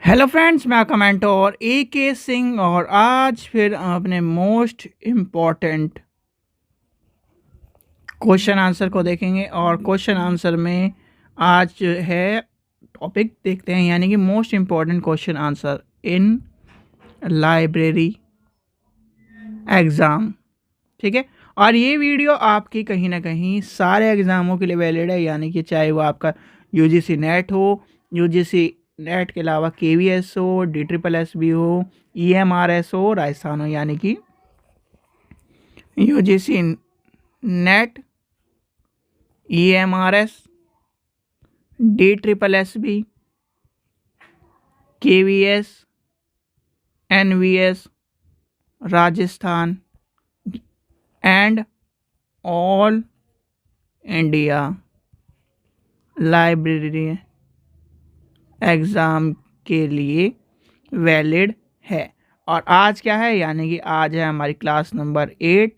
Hello friends, मैं कमेंटोर AK Singh और आज फिर अपने मोस्ट इम्पॉर्टेंट क्वेश्चन आंसर को देखेंगे। और क्वेश्चन आंसर में आज जो है टॉपिक देखते हैं, यानी कि most important question answer in library exam. ठीक है, और ये वीडियो आपकी कहीं ना कहीं सारे एग्ज़ामों के लिए वैलिड है, यानी कि चाहे वो आपका UGC नेट हो, UGC नेट के अलावा KVS हो, DSSS हो, EMRS हो, राजस्थान हो, यानी कि UGC net, EMRS, DSSS, KVS, NVS, Rajasthan and all India library exam के लिए वैलिड है। और आज क्या है, यानी कि आज है हमारी क्लास नंबर 8।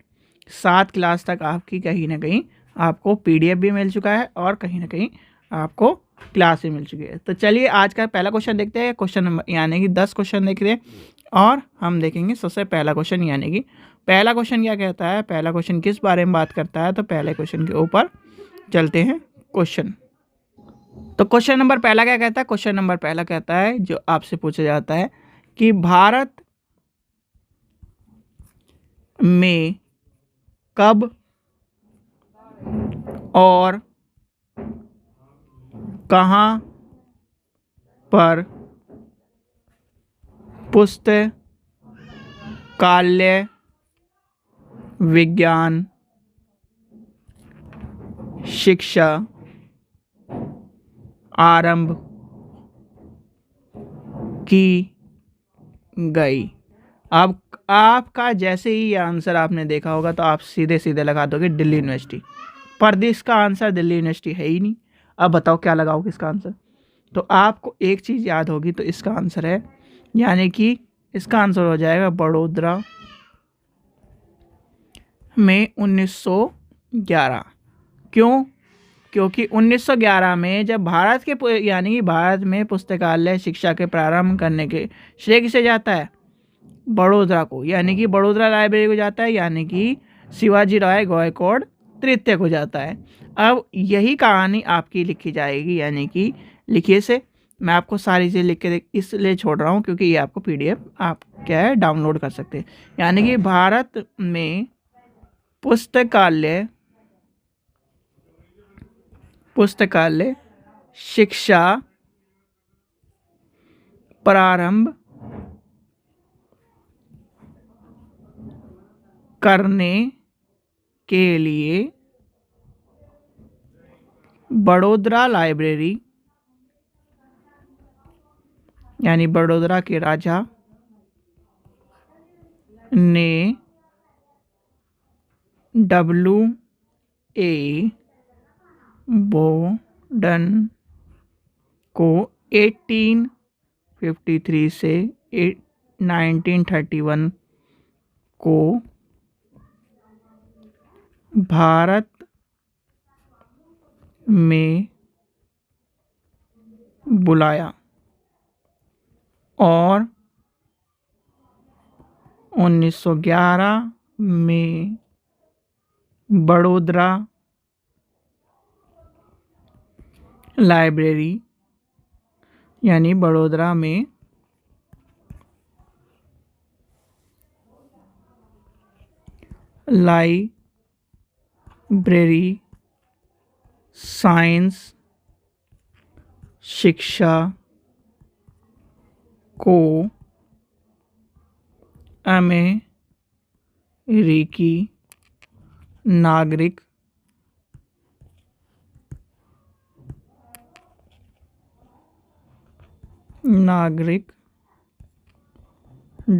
7 क्लास तक आपकी कहीं ना कहीं आपको PDF भी मिल चुका है और कहीं ना कहीं आपको क्लास भी मिल चुकी है। तो चलिए आज का पहला क्वेश्चन देखते हैं। क्वेश्चन नंबर यानी कि 10 क्वेश्चन देखते हैं और हम देखेंगे सबसे पहला क्वेश्चन, यानी कि पहला क्वेश्चन क्या कहता है, पहला क्वेश्चन किस बारे में बात करता है। तो पहले क्वेश्चन के ऊपर चलते हैं। क्वेश्चन तो क्वेश्चन नंबर पहला क्या कहता है, क्वेश्चन नंबर पहला कहता है जो आपसे पूछा जाता है कि भारत में कब और कहाँ पर पुस्तकालय विज्ञान शिक्षा आरंभ की गई। अब आपका जैसे ही ये आंसर आपने देखा होगा तो आप सीधे सीधे लगा दोगे दिल्ली यूनिवर्सिटी, पर इसका आंसर दिल्ली यूनिवर्सिटी है ही नहीं। अब बताओ क्या लगाओगे इसका आंसर। तो आपको एक चीज़ याद होगी, तो इसका आंसर है, यानी कि इसका आंसर हो जाएगा बड़ोदरा में 1911। क्यों? क्योंकि 1911 में जब भारत के यानी कि भारत में पुस्तकालय शिक्षा के प्रारंभ करने के श्रेय किसे जाता है, बड़ोदरा को, यानी कि बड़ोदरा लाइब्रेरी को जाता है, यानी कि शिवाजी राय गायकवाड़ तृतीय को जाता है। अब यही कहानी आपकी लिखी जाएगी, यानी कि लिखिए से मैं आपको सारी चीज़ें लिख के इसलिए छोड़ रहा हूँ क्योंकि ये आपको PDF आप क्या है डाउनलोड कर सकते हैं। यानी कि भारत में पुस्तकालय शिक्षा प्रारंभ करने के लिए बड़ोदरा लाइब्रेरी, यानी बड़ोदरा के राजा ने W.A. बोर्डन को 1853 से 1931 को भारत में बुलाया और 1911 में बड़ोदरा लाइब्रेरी, यानी बड़ोदरा में लाइब्रेरी साइंस शिक्षा को अमेरिकी नागरिक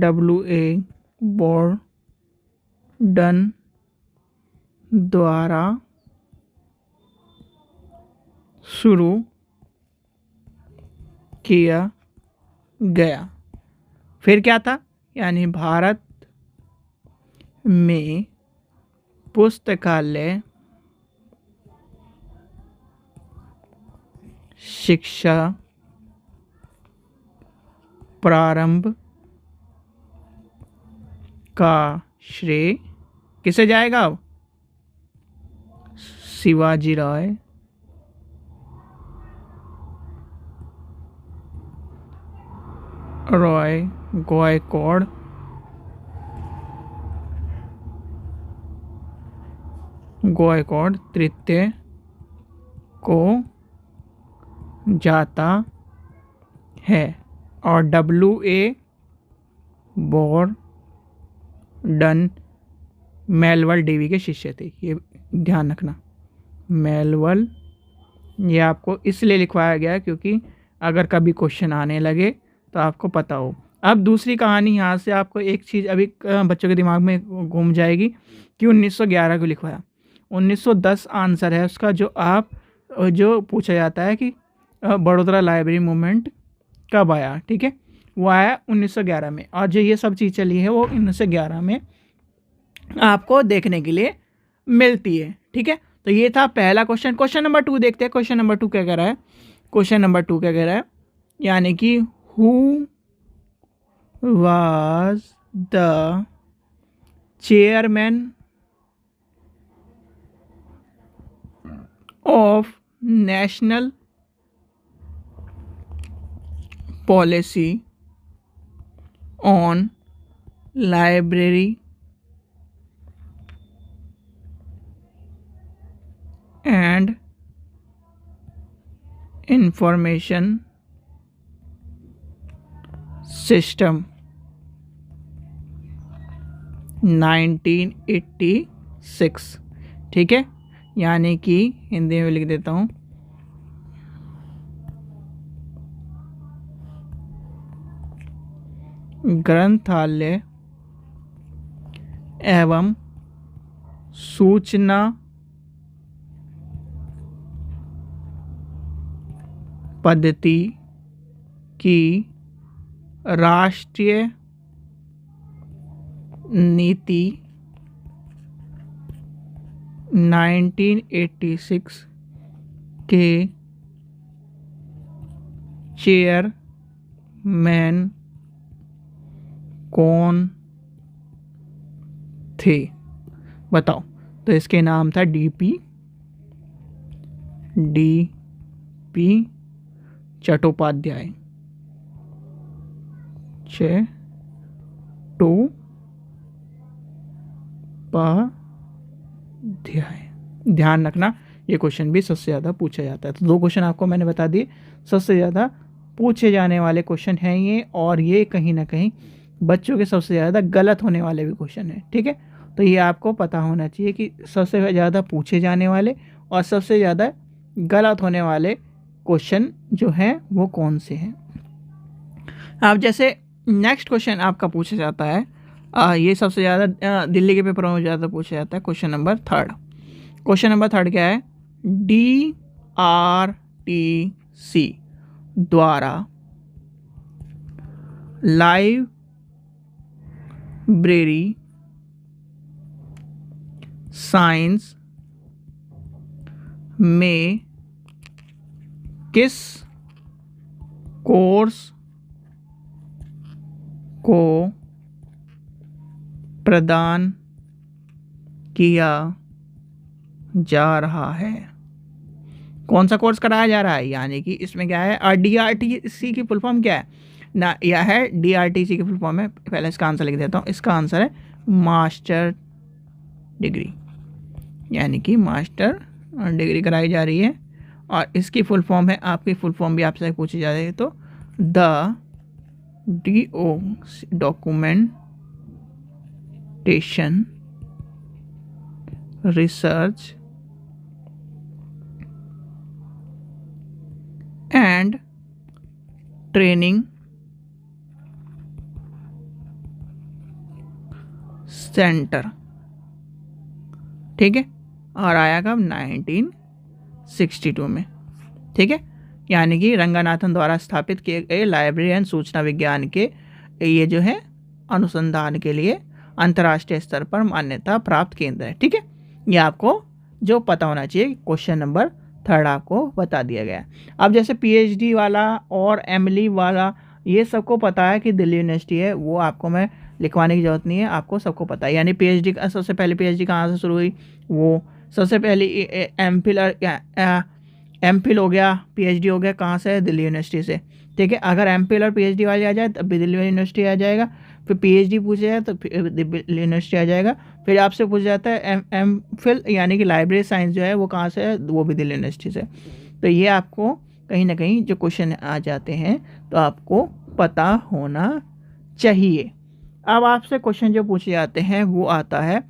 W.A. बोर्डन द्वारा शुरू किया गया। फिर क्या था, यानी भारत में पुस्तकालय शिक्षा प्रारंभ का श्रेय किसे जाएगा? अब शिवाजी राय गायकवाड़ तृतीय को जाता है और W.A. बॉर्डन मेलवल डेवी के शिष्य थे। ये ध्यान रखना, मेलवल ये आपको इसलिए लिखवाया गया है क्योंकि अगर कभी क्वेश्चन आने लगे तो आपको पता हो। अब दूसरी कहानी यहाँ से आपको एक चीज़ अभी बच्चों के दिमाग में घूम जाएगी कि 1911 को लिखवाया। 1910 आंसर है उसका, जो पूछा जाता है कि बड़ोदरा लाइब्रेरी मूवमेंट कब आया। ठीक है, वो आया 1911 में, और जो ये सब चीज़ चली है वो 1911 में आपको देखने के लिए मिलती है। ठीक है, तो ये था पहला क्वेश्चन। क्वेश्चन नंबर 2 देखते हैं। क्वेश्चन नंबर 2 क्या कह रहा है? क्वेश्चन नंबर 2 क्या कह रहा है? यानी कि who was the chairman of national policy on library and information system 1986। ठीक है, यानी कि हिंदी में लिख देता हूँ, ग्रंथालय एवं सूचना पद्धति की राष्ट्रीय नीति 1986 के चेयरमैन कौन थे? बताओ। तो इसके नाम था डीपी चट्टोपाध्याय। ध्यान रखना, ये क्वेश्चन भी सबसे ज़्यादा पूछा जाता है। तो 2 क्वेश्चन आपको मैंने बता दिए, सबसे ज़्यादा पूछे जाने वाले क्वेश्चन हैं ये, और ये कहीं ना कहीं बच्चों के सबसे ज़्यादा गलत होने वाले भी क्वेश्चन हैं। ठीक है, तो ये आपको पता होना चाहिए कि सबसे ज़्यादा पूछे जाने वाले और सबसे ज़्यादा गलत होने वाले क्वेश्चन जो हैं वो कौन से हैं। अब जैसे नेक्स्ट क्वेश्चन आपका पूछा जाता है, ये सबसे ज़्यादा दिल्ली के पेपरों में ज़्यादा पूछा जाता है। Question number 3। क्वेश्चन नंबर 3 क्या है? DRTC द्वारा लाइब्रेरी साइंस में किस कोर्स को प्रदान किया जा रहा है? कौन सा कोर्स कराया जा रहा है? यानी कि इसमें क्या है, DRTC की फुल फॉर्म क्या है ना? यह है DRTC की फुल फॉर्म है, पहले इसका आंसर लिख देता हूँ। इसका आंसर है मास्टर डिग्री, यानी कि मास्टर डिग्री कराई जा रही है। और इसकी फुल फॉर्म है, आपकी फुल फॉर्म भी आपसे पूछी जा रही है, तो the documentation research and training centre. ठीक है, और आया कब? 1962 में। ठीक है, यानी कि रंगनाथन द्वारा स्थापित किए गए लाइब्रेरी एंड सूचना विज्ञान के ये जो है अनुसंधान के लिए अंतर्राष्ट्रीय स्तर पर मान्यता प्राप्त केंद्र है। ठीक है, ये आपको जो पता होना चाहिए, क्वेश्चन नंबर 3 आपको बता दिया गया। अब जैसे PhD वाला और MLE वाला ये सबको पता है कि दिल्ली यूनिवर्सिटी है, वो आपको मैं लिखवाने की ज़रूरत नहीं है, आपको सबको पता है। यानी पीएचडी का सबसे पहले पीएचडी कहाँ से शुरू हुई, वो सबसे पहले एमफिल हो गया, पीएचडी हो गया कहाँ से, दिल्ली यूनिवर्सिटी से। ठीक है, अगर एमफिल और पीएचडी वाले आ जाए तब भी दिल्ली यूनिवर्सिटी आ जाएगा, फिर पीएचडी पूछा जाए तो फिर दिल्ली यूनिवर्सिटी आ जाएगा, फिर आपसे पूछा जाता है एमफिल यानी कि लाइब्रेरी साइंस जो है वो कहाँ से है, वो भी दिल्ली यूनिवर्सिटी से। तो ये आपको कहीं ना कहीं जो क्वेश्चन आ जाते हैं तो आपको पता होना चाहिए। अब आपसे क्वेश्चन जो पूछे जाते हैं वो आता है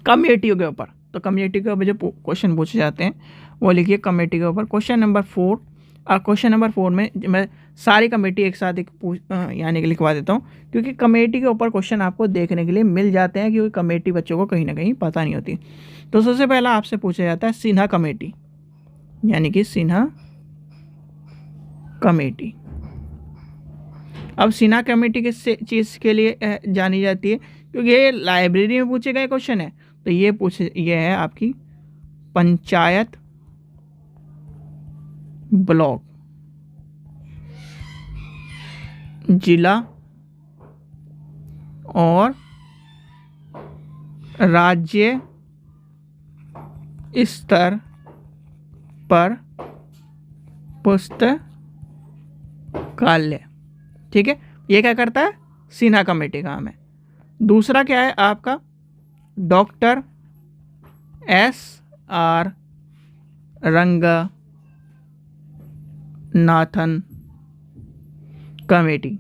कम्युनिटी के ऊपर। तो कम्युनिटी के ऊपर जो क्वेश्चन पूछे जाते हैं वो लिखिए कम्युनिटी के ऊपर। क्वेश्चन नंबर 4, क्वेश्चन नंबर 4 में मैं सारी कमेटी एक साथ यानी कि लिखवा देता हूँ, क्योंकि कमेटी के ऊपर क्वेश्चन आपको देखने के लिए मिल जाते हैं, क्योंकि कमेटी बच्चों को कहीं ना कहीं पता नहीं होती। तो सबसे पहला आपसे पूछा जाता है सिन्हा कमेटी, यानी कि सिन्हा कमेटी। अब सिन्हा कमेटी किस चीज़ के लिए जानी जाती है, क्योंकि ये लाइब्रेरी में पूछे गए क्वेश्चन है। तो ये है आपकी पंचायत ब्लॉक, जिला और राज्य स्तर पर पुस्तकालय। ठीक है, ये क्या करता है, सिन्हा कमेटी का काम है। दूसरा क्या है आपका doctor SR Ranganathan committee.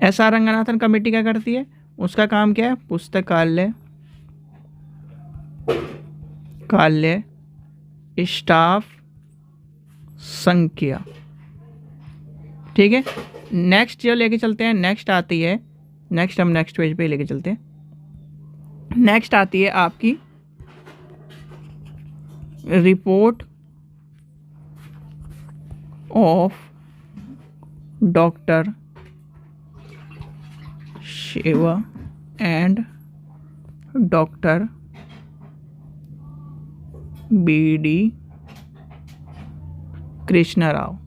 SR Ranganathan committee क्या करती है, उसका काम क्या है, पुस्तकालय स्टाफ संख्या। ठीक है, नेक्स्ट जो लेके चलते हैं, नेक्स्ट आती है, नेक्स्ट हम नेक्स्ट पेज पे लेके चलते हैं। नेक्स्ट आती है आपकी report of doctor Shiva and doctor BD Krishna Rao.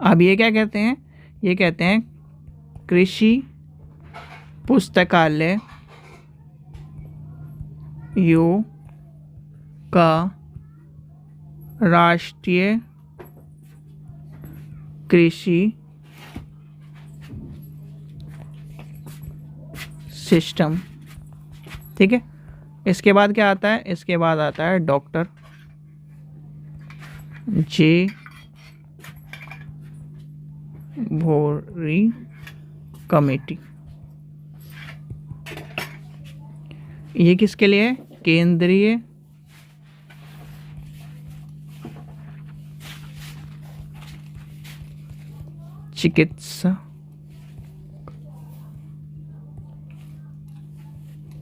अब ये क्या कहते हैं, ये कहते हैं कृषि पुस्तकालय यू का राष्ट्रीय कृषि सिस्टम। ठीक है, इसके बाद क्या आता है, इसके बाद आता है डॉक्टर J भोरी कमेटी। ये किसके लिए, केंद्रीय चिकित्सा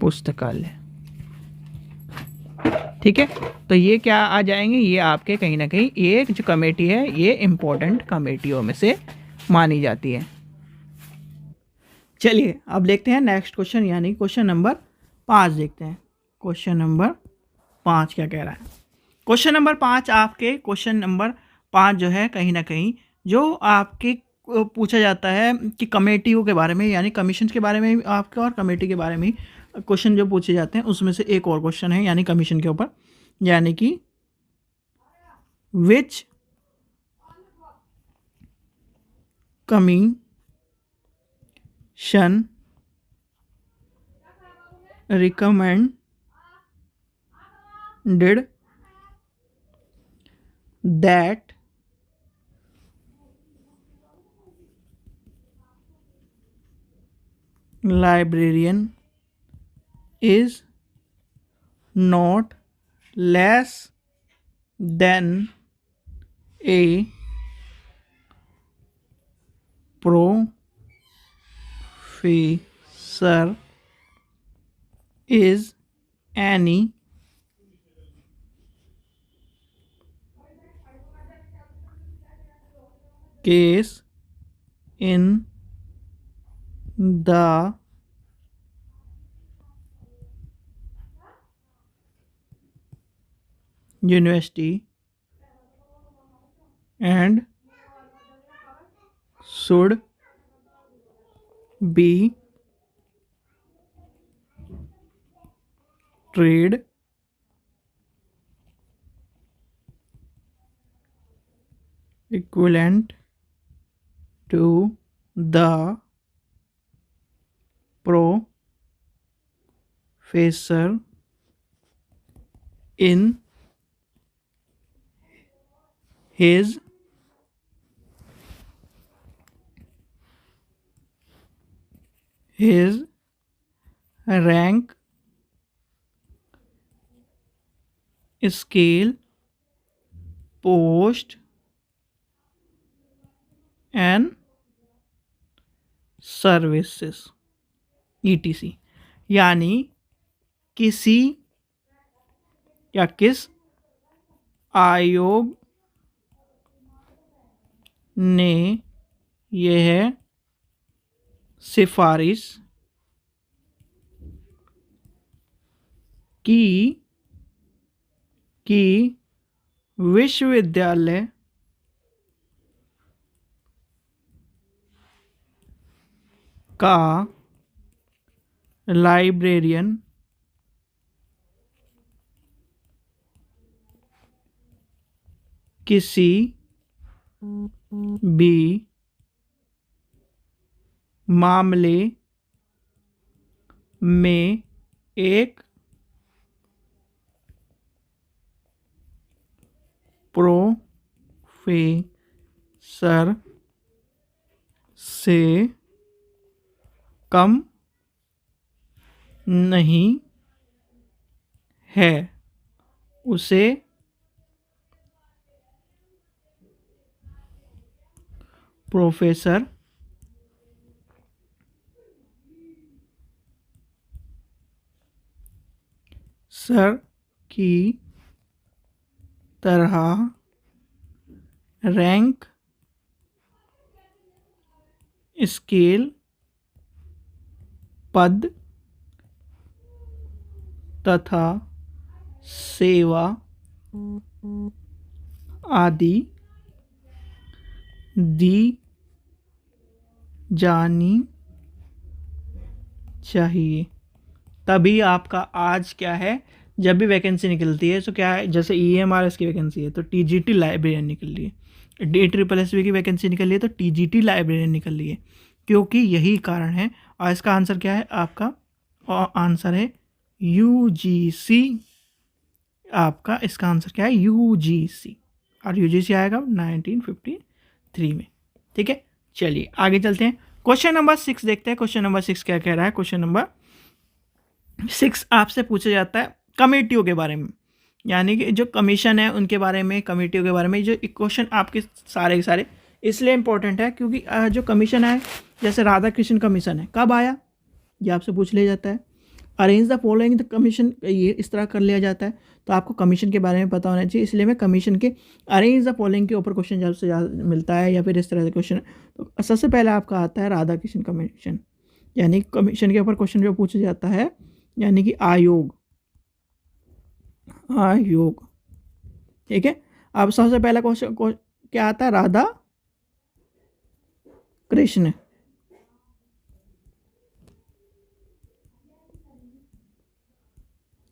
पुस्तकालय। ठीक है, तो ये क्या आ जाएंगे, ये आपके कहीं ना कहीं ये जो कमेटी है ये इम्पोर्टेंट कमेटियों में से मानी जाती है। चलिए अब देखते हैं नेक्स्ट क्वेश्चन, यानी क्वेश्चन नंबर 5 देखते हैं। क्वेश्चन नंबर 5 क्या कह रहा है, क्वेश्चन नंबर 5 आपके क्वेश्चन नंबर 5 जो है कहीं ना कहीं जो आपके पूछा जाता है कि कमेटियों के बारे में, यानी कमीशन के बारे में आपके और कमेटी के बारे में क्वेश्चन जो पूछे जाते हैं उसमें से एक और क्वेश्चन है, यानी कमीशन के ऊपर, यानी कि विच commission recommended that librarian is not less than a professor is any case in the university and should be treated equivalent to the professor in his rank, scale, post and services etc। यानी किसी या किस आयोग ने यह सिफारिश की कि विश्वविद्यालय का लाइब्रेरियन किसी भी मामले में एक प्रोफेसर से कम नहीं है, उसे प्रोफेसर सर की तरह रैंक, स्केल, पद तथा सेवा आदि दी जानी चाहिए। तभी आपका आज क्या है, जब भी वैकेंसी निकलती है तो क्या है, जैसे EMRS की वैकेंसी है तो TGT लाइब्रेरियन निकल रही है, DSSS की वैकेंसी निकल रही है तो TGT लाइब्रेरियन निकल रही है, क्योंकि यही कारण है। और इसका आंसर क्या है आपका, और आंसर है UGC। आपका इसका आंसर क्या है, UGC, और UGC आएगा 1953 में। ठीक है, चलिए आगे चलते हैं। क्वेश्चन नंबर 6 देखते हैं। क्वेश्चन नंबर 6 क्या कह रहा है। क्वेश्चन नंबर 6 आपसे पूछा जाता है कमेटियों के बारे में, यानी कि जो कमीशन है उनके बारे में, कमेटियों के बारे में। जो क्वेश्चन आपके सारे के सारे इसलिए इंपॉर्टेंट है क्योंकि जो कमीशन है, जैसे राधा कृष्ण कमीशन है, कब आया ये आपसे पूछ लिया जाता है। Arrange the following the commission, ये इस तरह कर लिया जाता है, तो आपको कमीशन के बारे में पता होना चाहिए। इसलिए मैं कमीशन के अरेंज द फॉलोइंग के ऊपर क्वेश्चन जब से मिलता है या फिर इस तरह से क्वेश्चन, तो सबसे पहले आपका आता है राधा कृष्ण कमीशन, यानी कमीशन के ऊपर क्वेश्चन जो पूछा जाता है, यानी कि आयोग। ठीक है, अब सबसे पहला क्वेश्चन क्या आता है, राधा कृष्ण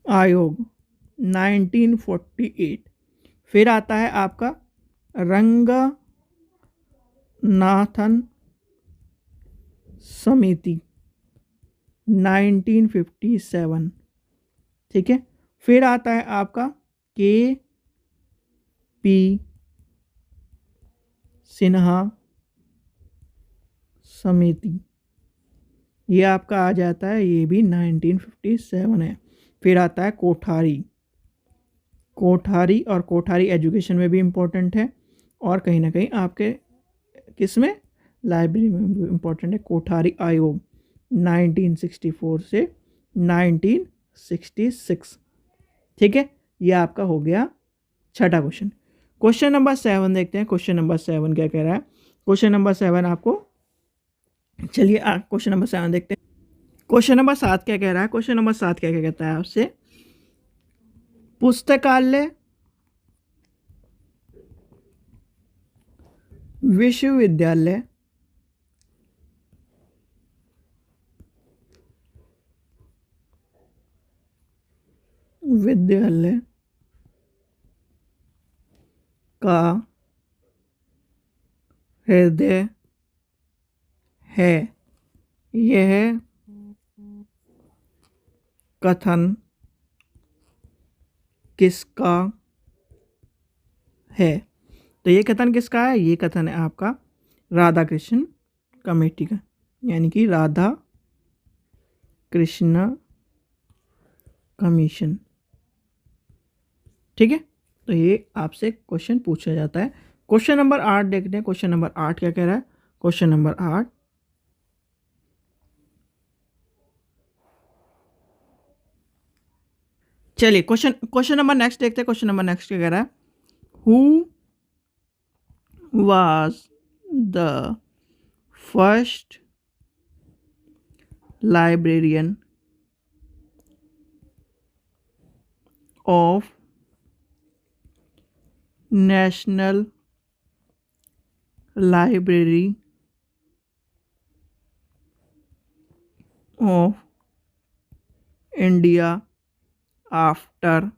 आयोग 1948। फिर आता है आपका रंगनाथन समिति 1957। ठीक है, फिर आता है आपका KP सिन्हा समिति, ये आपका आ जाता है, ये भी 1957 है। फिर आता है कोठारी और कोठारी एजुकेशन में भी इम्पोर्टेंट है, और कहीं ना कहीं आपके किस में, लाइब्रेरी में भी इम्पोर्टेंट है। कोठारी आयोग 1964 से 1966। ठीक है, ये आपका हो गया छठा क्वेश्चन। क्वेश्चन नंबर 7 देखते हैं। क्वेश्चन नंबर 7 क्या कह रहा है। क्वेश्चन नंबर 7 आपको, चलिए क्वेश्चन नंबर 7 देखते हैं। क्वेश्चन नंबर 7 क्या कह रहा है। क्वेश्चन नंबर 7 क्या कहता है आपसे, पुस्तकालय विश्वविद्यालय विद्यालय का हृदय है। यह कथन किसका है? तो ये कथन किसका है? ये कथन है आपका राधा कृष्ण कमेटी का, यानी कि राधा कृष्ण कमीशन। ठीक है, तो ये आपसे क्वेश्चन पूछा जाता है। क्वेश्चन नंबर 8 देखते हैं। क्वेश्चन नंबर 8 क्या कह रहा है? क्वेश्चन नंबर 8, चलिए क्वेश्चन नंबर नेक्स्ट देखते हैं। क्वेश्चन नंबर नेक्स्ट क्या कह रहा है? Who was the first librarian of national library of India after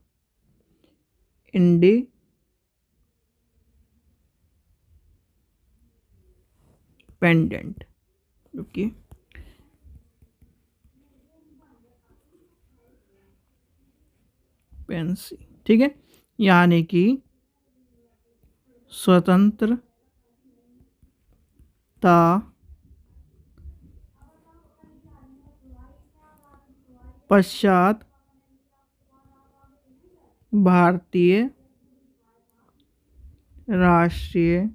independent? Okay, Pence, ठीक है, यानी कि स्वतंत्रता पश्चात भारतीय राष्ट्रीय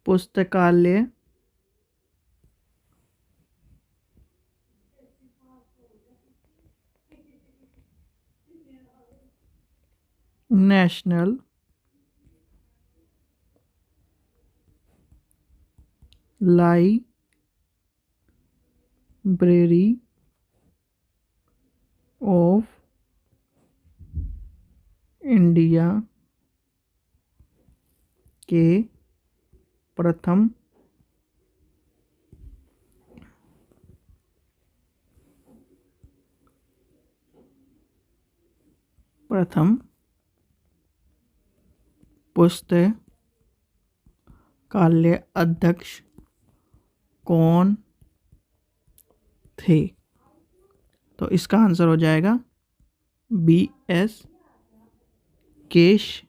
पुस्तकालय नेशनल लाइब्रेरी ऑफ इंडिया के प्रथम पुस्तकालय अध्यक्ष कौन थे? तो इसका आंसर हो जाएगा BS केशवन।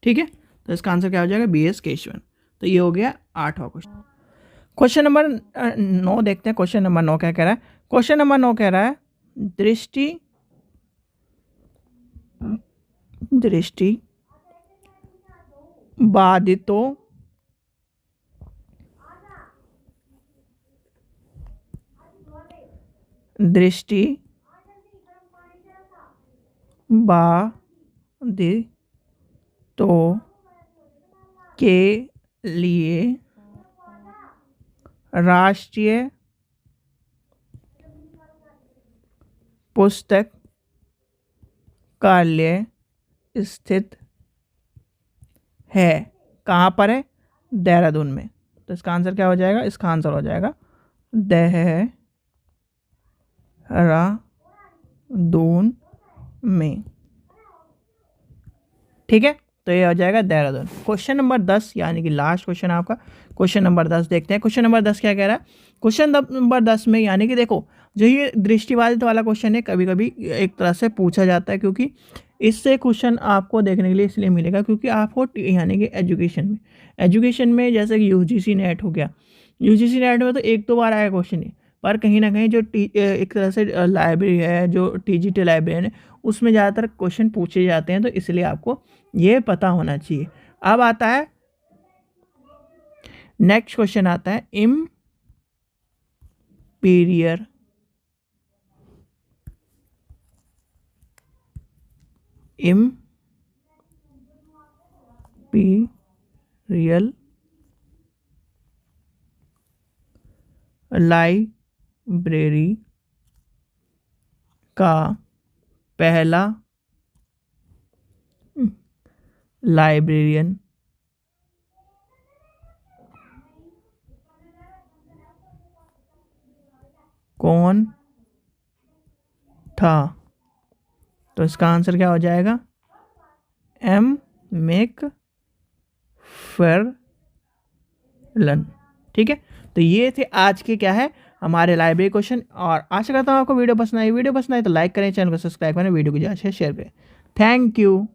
ठीक है, तो इसका आंसर क्या हो जाएगा? BS केशवन। तो ये हो गया 8वां क्वेश्चन। क्वेश्चन नंबर 9 देखते हैं। क्वेश्चन नंबर 9 क्या कह रहा है? क्वेश्चन नंबर 9 कह रहा है दृष्टि बाधितों के लिए राष्ट्रीय पुस्तकालय स्थित है। कहाँ पर है? देहरादून में। तो इसका आंसर क्या हो जाएगा? इसका आंसर हो जाएगा देहरादून में। ठीक है, तो ये हो जाएगा देहरादून। क्वेश्चन नंबर 10 यानी कि लास्ट क्वेश्चन आपका। क्वेश्चन नंबर 10 देखते हैं। क्वेश्चन नंबर 10 क्या कह रहा है? क्वेश्चन नंबर 10 में यानी कि देखो, जो ये दृष्टिबाधित वाला क्वेश्चन है कभी कभी एक तरह से पूछा जाता है, क्योंकि इससे क्वेश्चन आपको देखने के लिए इसलिए मिलेगा क्योंकि आपको यानी कि एजुकेशन में जैसे कि UGC नेट हो गया, UGC नेट में तो 1-2 बार आया क्वेश्चन है, पर कहीं ना कहीं जो एक तरह से लाइब्रेरी है, जो TGT लाइब्रेरी है, उसमें ज़्यादातर क्वेश्चन पूछे जाते हैं, तो इसलिए आपको ये पता होना चाहिए। अब आता है नेक्स्ट क्वेश्चन, आता है इम्पीरियल लाइब्रेरी का पहला लाइब्रेरियन कौन था? तो इसका आंसर क्या हो जाएगा? एम मेक फेरलन। ठीक है, तो ये थे आज के क्या है हमारे लाइब्रेरी क्वेश्चन। और आशा करता हूँ आपको वीडियो पसंद आई तो लाइक करें, चैनल को सब्सक्राइब करें, वीडियो को ज़्यादा से शेयर करें। Thank you.